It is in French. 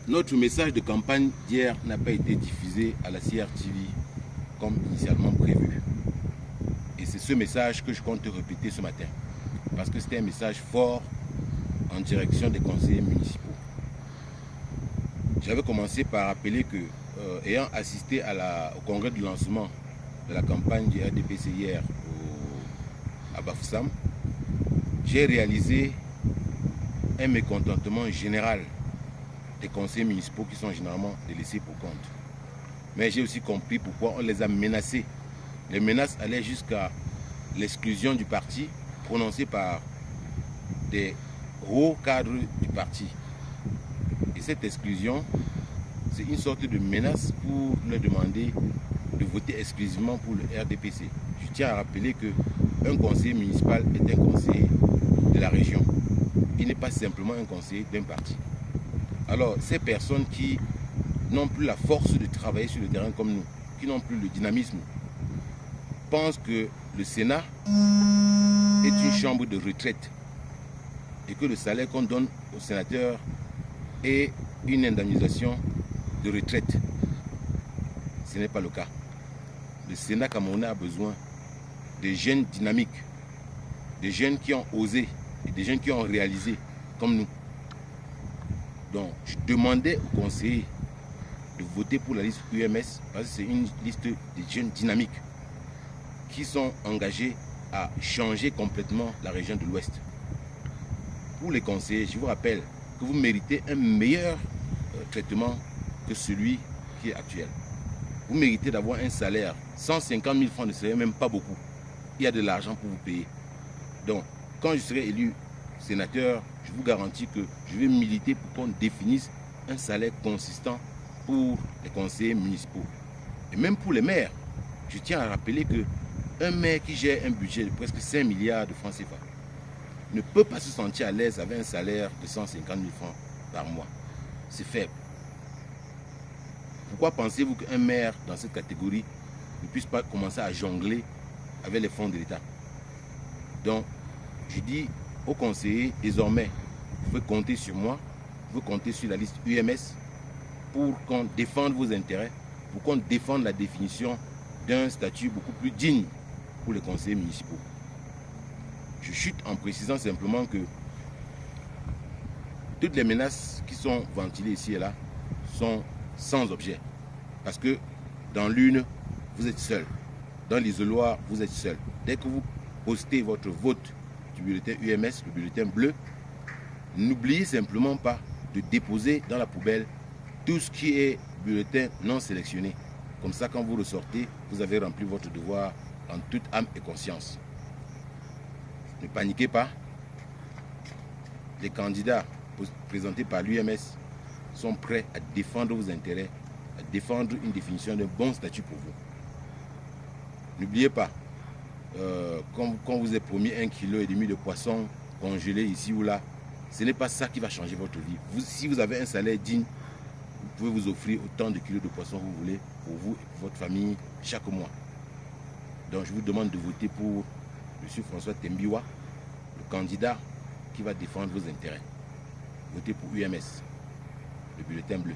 Notre message de campagne d'hier n'a pas été diffusé à la CRTV comme initialement prévu. Et c'est ce message que je compte répéter ce matin. Parce que c'était un message fort en direction des conseillers municipaux. J'avais commencé par rappeler que, ayant assisté au congrès de lancement de la campagne du RDPC hier à Bafoussam, j'ai réalisé un mécontentement général des conseillers municipaux qui sont généralement délaissés pour compte. Mais j'ai aussi compris pourquoi on les a menacés. Les menaces allaient jusqu'à l'exclusion du parti prononcée par des hauts cadres du parti. Et cette exclusion, c'est une sorte de menace pour leur demander de voter exclusivement pour le RDPC. Je tiens à rappeler qu'un conseiller municipal est un conseiller de la région. Il n'est pas simplement un conseiller d'un parti. Alors, ces personnes qui n'ont plus la force de travailler sur le terrain comme nous, qui n'ont plus le dynamisme, pensent que le Sénat est une chambre de retraite et que le salaire qu'on donne aux sénateurs est une indemnisation de retraite. Ce n'est pas le cas. Le Sénat camerounais a besoin de jeunes dynamiques, de jeunes qui ont osé et de jeunes qui ont réalisé comme nous. Donc, je demandais aux conseillers de voter pour la liste UMS parce que c'est une liste de jeunes dynamiques qui sont engagés à changer complètement la région de l'Ouest. Pour les conseillers, je vous rappelle que vous méritez un meilleur traitement que celui qui est actuel. Vous méritez d'avoir un salaire. 150 000 francs de salaire, même pas beaucoup. Il y a de l'argent pour vous payer. Donc, quand je serai élu sénateur, je vous garantis que je vais militer pour qu'on définisse un salaire consistant pour les conseillers municipaux. Et même pour les maires, je tiens à rappeler qu'un maire qui gère un budget de presque 5 milliards de francs CFA ne peut pas se sentir à l'aise avec un salaire de 150 000 francs par mois. C'est faible. Pourquoi pensez-vous qu'un maire dans cette catégorie ne puisse pas commencer à jongler avec les fonds de l'État? Donc, je dis aux conseillers, désormais, vous pouvez compter sur moi, vous pouvez compter sur la liste UMS pour qu'on défende vos intérêts, pour qu'on défende la définition d'un statut beaucoup plus digne pour les conseillers municipaux. Je chute en précisant simplement que toutes les menaces qui sont ventilées ici et là sont sans objet. Parce que dans l'une, vous êtes seul. Dans l'isoloir, vous êtes seul. Dès que vous postez votre vote du bulletin UMS, le bulletin bleu, n'oubliez simplement pas de déposer dans la poubelle tout ce qui est bulletin non sélectionné. Comme ça, quand vous ressortez, vous avez rempli votre devoir en toute âme et conscience. Ne paniquez pas. Les candidats présentés par l'UMS sont prêts à défendre vos intérêts, à défendre une définition d'un bon statut pour vous. N'oubliez pas, quand vous êtes promis 1,5 kg de poisson congelé ici ou là, ce n'est pas ça qui va changer votre vie. Si vous avez un salaire digne, vous pouvez vous offrir autant de kilos de poisson que vous voulez pour vous et pour votre famille chaque mois. Donc je vous demande de voter pour M. François Tembiwa, le candidat qui va défendre vos intérêts. Votez pour UMS, le bulletin bleu.